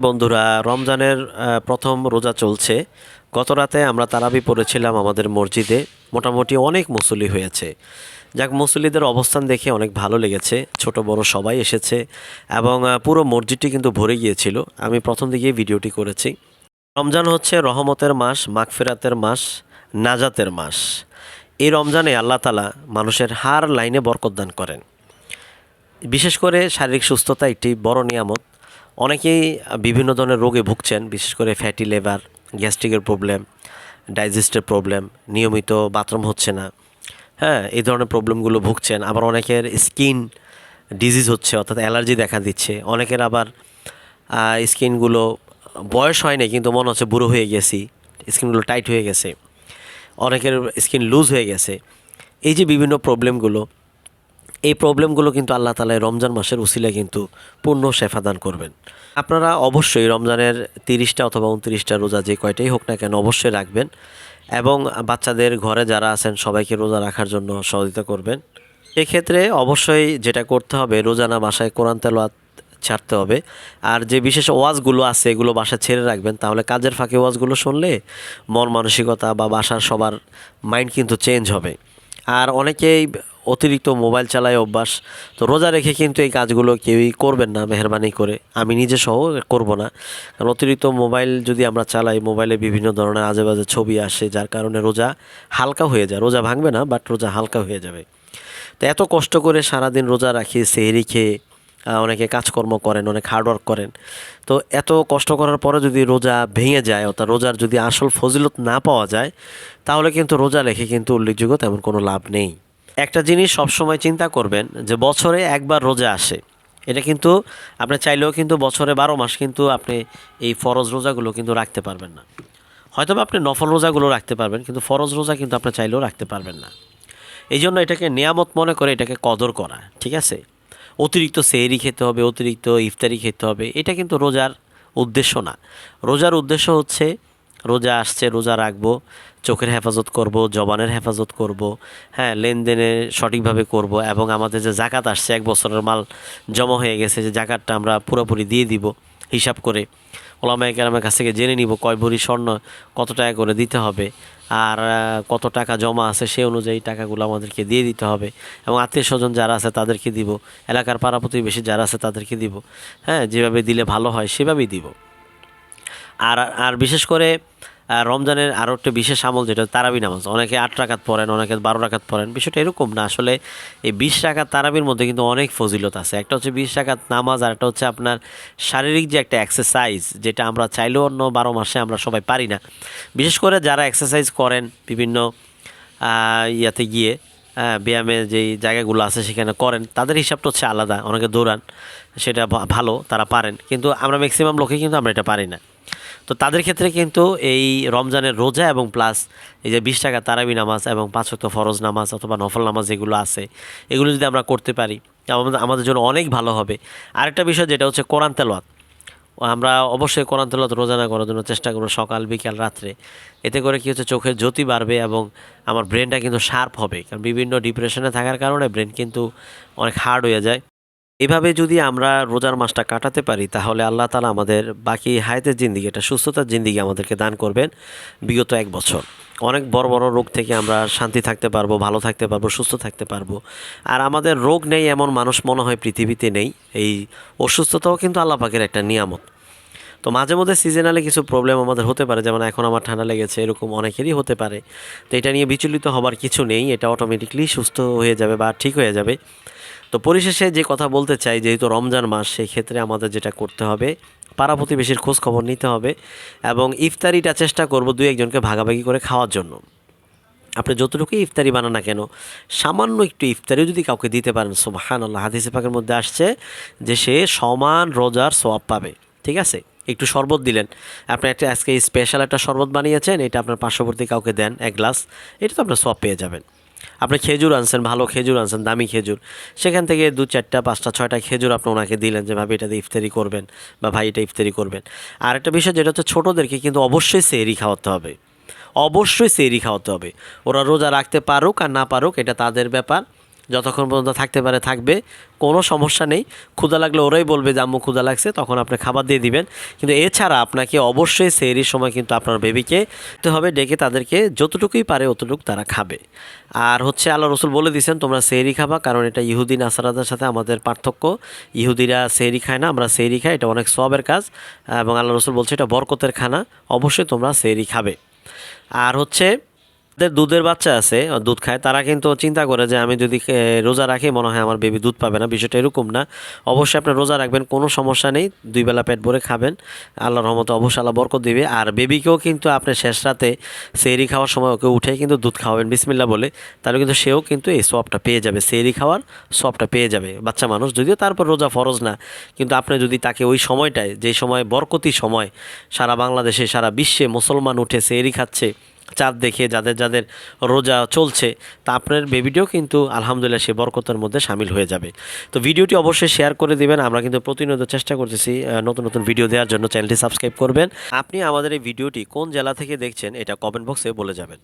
বন্ধুরা, রমজানের প্রথম রোজা চলছে। গত রাতে আমরা তারাবি পড়েছিলাম আমাদের মসজিদে। মোটামুটি অনেক মুসল্লি হয়েছে। যাক, মুসল্লিদের অবস্থান দেখে অনেক ভালো লেগেছে। ছোট বড় সবাই এসেছে এবং পুরো মসজিদটি কিন্তু ভরে গিয়েছিল। আমি প্রথম দিকেই ভিডিওটি করেছি। রমজান হচ্ছে রহমতের মাস, মাগফিরাতের মাস, নাজাতের মাস। এই রমজানে আল্লাহ তাআলা মানুষের হার লাইনে বরকত দান করেন। বিশেষ করে শারীরিক সুস্থতা একটি বড় নিয়ামত। অনেকেই বিভিন্ন ধরনের রোগে ভুগছেন, বিশেষ করে ফ্যাটি লিভার, গ্যাস্ট্রিকের প্রবলেম, ডাইজেস্টের প্রবলেম, নিয়মিত বাথরুম হচ্ছে না, হ্যাঁ, এই ধরনের প্রবলেমগুলো ভুগছেন। আবার অনেকের স্কিন ডিজিজ হচ্ছে, অর্থাৎ অ্যালার্জি দেখা দিচ্ছে। অনেকের আবার স্কিনগুলো বয়স হয় না কিন্তু মনে হচ্ছে বুড়ো হয়ে গেছি, স্কিনগুলো টাইট হয়ে গেছে, অনেকের স্কিন লুজ হয়ে গেছে। এই যে বিভিন্ন প্রবলেমগুলো, এই প্রবলেমগুলো কিন্তু আল্লাহ তাআলা রমজান মাসের উসিলায় কিন্তু পূর্ণ শেফা দান করবেন। আপনারা অবশ্যই রমজানের 30টা অথবা 29টা রোজা যে কয়টাই হোক না কেন অবশ্যই রাখবেন এবং বাচ্চাদের ঘরে যারা আছেন সবাইকে রোজা রাখার জন্য সহযোগিতা করবেন। এক্ষেত্রে অবশ্যই যেটা করতে হবে, রোজানা বাসায় কোরআন তেলাওয়াত ছাড়তে হবে। আর যে বিশেষ ওয়াজগুলো আছে এগুলো বাসায় ছেড়ে রাখবেন, তাহলে কাজের ফাঁকে ওয়াজগুলো শুনলে মন মানসিকতা বা বাসার সবার মাইন্ড কিন্তু চেঞ্জ হবে। আর অনেকেই অতিরিক্ত মোবাইল চালায় অভ্যাস, তো রোজা রেখে কিন্তু এই কাজগুলো কেউই করবেন না মেহরবানি করে। আমি নিজে সহ করব না, কারণ অতিরিক্ত মোবাইল যদি আমরা চালাই, মোবাইলে বিভিন্ন ধরনের আজে বাজে ছবি আসে, যার কারণে রোজা হালকা হয়ে যায়। রোজা ভাঙবে না, বাট রোজা হালকা হয়ে যাবে। তো এত কষ্ট করে সারাদিন রোজা রাখি, সেহরি খেয়ে অনেকে কাজকর্ম করেন, অনেক হার্ডওয়ার্ক করেন। তো এত কষ্ট করার পরে যদি রোজা ভেঙে যায়, অর্থাৎ রোজার যদি আসল ফজিলত না পাওয়া যায়, তাহলে কিন্তু রোজা রেখে কিন্তু উল্লেখযোগ্য তেমন কোনো লাভ নেই। একটা জিনিস সবসময় চিন্তা করবেন যে বছরে একবার রোজা আসে। এটা কিন্তু আপনি চাইলেও কিন্তু বছরে 12 মাস কিন্তু আপনি এই ফরজ রোজাগুলো কিন্তু রাখতে পারবেন না। হয়তো বা আপনি নফল রোজাগুলো রাখতে পারবেন, কিন্তু ফরজ রোজা কিন্তু আপনি চাইলেও রাখতে পারবেন না। এই জন্য এটাকে নিয়ামত মনে করে এটাকে কদর করা, ঠিক আছে? অতিরিক্ত সেহরি খেতে হবে, অতিরিক্ত ইফতারি খেতে হবে, এটা কিন্তু রোজার উদ্দেশ্য না। রোজার উদ্দেশ্য হচ্ছে রোজা আসছে, রোজা রাখবো, চোখের হেফাজত করব, জবানের হেফাজত করব, হ্যাঁ, লেনদেনে সঠিকভাবে করব এবং আমাদের যে জাকাত আসছে, 1 বছরের মাল জমা হয়ে গেছে, যে জাকাতটা আমরা পুরোপুরি দিয়ে দিব হিসাব করে। ওলামায়ে কেরামের কাছ থেকে জেনে নিব কয় ভরি স্বর্ণ কত টাকা করে দিতে হবে, আর কত টাকা জমা আছে সেই অনুযায়ী টাকাগুলো আমাদেরকে দিয়ে দিতে হবে এবং আত্মীয় স্বজন যারা আছে তাদেরকে দিব, এলাকার পাড়া প্রতিবেশী যারা আছে তাদেরকে দিব। হ্যাঁ, যেভাবে দিলে ভালো হয় সেভাবেই দিব। আর আর বিশেষ করে রমজানের আরও একটা বিশেষ আমল, যেটা তারাবি নামাজ। অনেকে 8 রাকাত পড়েন, অনেকে 12 রাকাত পড়েন। বিষয়টা এরকম না, আসলে এই 20 রাকাত তারাবির মধ্যে কিন্তু অনেক ফজিলত আছে। একটা হচ্ছে 20 রাকাত নামাজ, আর একটা হচ্ছে আপনার শারীরিক যে একটা এক্সারসাইজ, যেটা আমরা চাইলেও অন্য 12 মাসে আমরা সবাই পারি না। বিশেষ করে যারা এক্সারসাইজ করেন বিভিন্ন ইয়াতে গিয়ে, ব্যায়ামের যেই জায়গাগুলো আছে সেখানে করেন, তাদের হিসাবটা হচ্ছে আলাদা। অনেকে দৌড়ান, সেটা ভালো, তারা পারেন, কিন্তু আমরা ম্যাক্সিমাম লোকে কিন্তু আমরা এটা পারি না। তো তাদের ক্ষেত্রে কিন্তু এই রমজানের রোজা এবং প্লাস এই যে 20 টাকা তারাবি নামাজ এবং 5 ওয়াক্ত ফরজ নামাজ অথবা নফল নামাজ যেগুলো আছে, এগুলো যদি আমরা করতে পারি আমাদের জন্য অনেক ভালো হবে। আরেকটা বিষয় যেটা হচ্ছে কোরআন তেলাওয়াত। আমরা অবশ্যই কোরআন তেলাওয়াত রোজানা করার জন্য চেষ্টা করব, সকাল বিকাল রাত্রে। এতে করে কী হচ্ছে, চোখের জ্যোতি বাড়বে এবং আমার ব্রেনটা কিন্তু শার্প হবে, কারণ বিভিন্ন ডিপ্রেশনে থাকার কারণে ব্রেন কিন্তু অনেক হার্ড হয়ে যায়। এভাবে যদি আমরা রোজার মাসটা কাটাতে পারি, তাহলে আল্লাহ তাআলা আমাদের বাকি হায়াতের জিন্দিগি, একটা সুস্থতার জিন্দিগি আমাদেরকে দান করবেন। বিগত 1 বছর অনেক বড় বড় রোগ থেকে আমরা শান্তি থাকতে পারবো, ভালো থাকতে পারবো, সুস্থ থাকতে পারবো। আর আমাদের রোগ নেই এমন মানুষ মনে হয় পৃথিবীতে নেই। এই অসুস্থতাও কিন্তু আল্লাহ পাকের একটা নিয়ামত। তো মাঝে মধ্যে সিজনালি কিছু প্রবলেম আমাদের হতে পারে, যেমন এখন আমার ঠান্ডা লেগেছে, এরকম অনেকেরই হতে পারে। তো এটা নিয়ে বিচলিত হবার কিছু নেই, এটা অটোমেটিকলি সুস্থ হয়ে যাবে বা ঠিক হয়ে যাবে। তো পরিশেষে যে কথা বলতে চাই, যেহেতু রমজান মাস, সেই ক্ষেত্রে আমাদের যেটা করতে হবে, পাড়া প্রতিবেশীর খোঁজ খবর নিতে হবে এবং ইফতারিটা চেষ্টা করব 2-1জনকে ভাগাভাগি করে খাওয়ার জন্য। আপনি যতটুকুই ইফতারি বানান না কেন, সামান্য একটু ইফতারিও যদি কাউকে দিতে পারেন, সুবহানাল্লাহ, হাদিসে পাকের মধ্যে আসছে যে সে সমান রোজার সওয়াব পাবে। ঠিক আছে? একটু শরবত দিলেন, আপনি একটা আজকে স্পেশাল একটা শরবত বানিয়েছেন, এটা আপনার পার্শ্ববর্তী কাউকে দেন 1 গ্লাস, এটা তো আপনার সওয়াব পেয়ে যাবেন। আপনি খেজুর আনছেন, ভালো খেজুর আনছেন, দামি খেজুর, সেখান থেকে 2, 4, 5, 6টা খেজুর আপনি ওনাকে দিলেন যে ভাবি এটা দিয়ে ইফতারি করবেন বা ভাই এটা ইফতারি করবেন। আর একটা বিষয় যেটা হচ্ছে, ছোটোদেরকে কিন্তু অবশ্যই সেহরি খাওয়াতে হবে, অবশ্যই সেহরি খাওয়াতে হবে। ওরা রোজা রাখতে পারুক আর না পারুক, এটা তাদের ব্যাপার। যতক্ষণ পর্যন্ত থাকতে পারে থাকবে, কোনো সমস্যা নেই। ক্ষুধা লাগলে ওরাই বলবে যে আম্মু ক্ষুধা লাগছে, তখন আপনি খাবার দিয়ে দিবেন। কিন্তু এছাড়া আপনাকে অবশ্যই সেহরির সময় কিন্তু আপনার বেবিকে দিতে হবে, ডেকে তাদেরকে যতটুকুই পারে অতটুকু তারা খাবে। আর হচ্ছে আল্লাহ রসুল বলে দিয়েছেন তোমরা সেহরি খাবা, কারণ এটা ইহুদি নাসারাদের সাথে আমাদের পার্থক্য। ইহুদিরা সেহরি খায় না, আমরা সেহরি খাই, এটা অনেক সওয়াবের কাজ। এবং আল্লাহ রসুল বলছে এটা বরকতের খানা, অবশ্যই তোমরা সেহরি খাবে। আর হচ্ছে যাদের দুধের বাচ্চা আছে, দুধ খায়, তারা কিন্তু চিন্তা করে যে আমি যদি রোজা রাখি মনে হয় আমার বেবি দুধ পাবে না। বিষয়টা এরকম না। অবশ্যই আপনি রোজা রাখবেন, কোনো সমস্যা নেই, 2 বেলা পেট ভরে খাবেন, আল্লাহর রহমতে অবশ্যই আল্লাহ বরকত দিবে। আর বেবিকেও কিন্তু আপনি শেষ রাতে সেহরি খাওয়ার সময় ওকে উঠে কিন্তু দুধ খাওয়াবেন বিসমিল্লাহ বলে, তাহলে কিন্তু সেও কিন্তু এই সওয়াবটা পেয়ে যাবে, সেহরি খাওয়ার সওয়াবটা পেয়ে যাবে বাচ্চা মানুষ। যদিও তারপর রোজা ফরজ না, কিন্তু আপনি যদি তাকে ওই সময়টায়, যেই সময় বরকতি সময়, সারা বাংলাদেশে সারা বিশ্বে মুসলমান উঠে সেহরি খাচ্ছে চাঁদ দেখে, যাদের যাদের রোজা চলছে, তা আপনার বেবিটিও কিন্তু আলহামদুলিল্লাহ সে বরকতের মধ্যে সামিল হয়ে যাবে। তো ভিডিওটি অবশ্যই শেয়ার করে দিবেন। আমরা কিন্তু প্রতিনিয়ত চেষ্টা করতেছি নতুন নতুন ভিডিও দেওয়ার জন্য। চ্যানেলটি সাবস্ক্রাইব করবেন। আপনি আমাদের এই ভিডিওটি কোন জেলা থেকে দেখছেন এটা কমেন্ট বক্সে বলে যাবেন।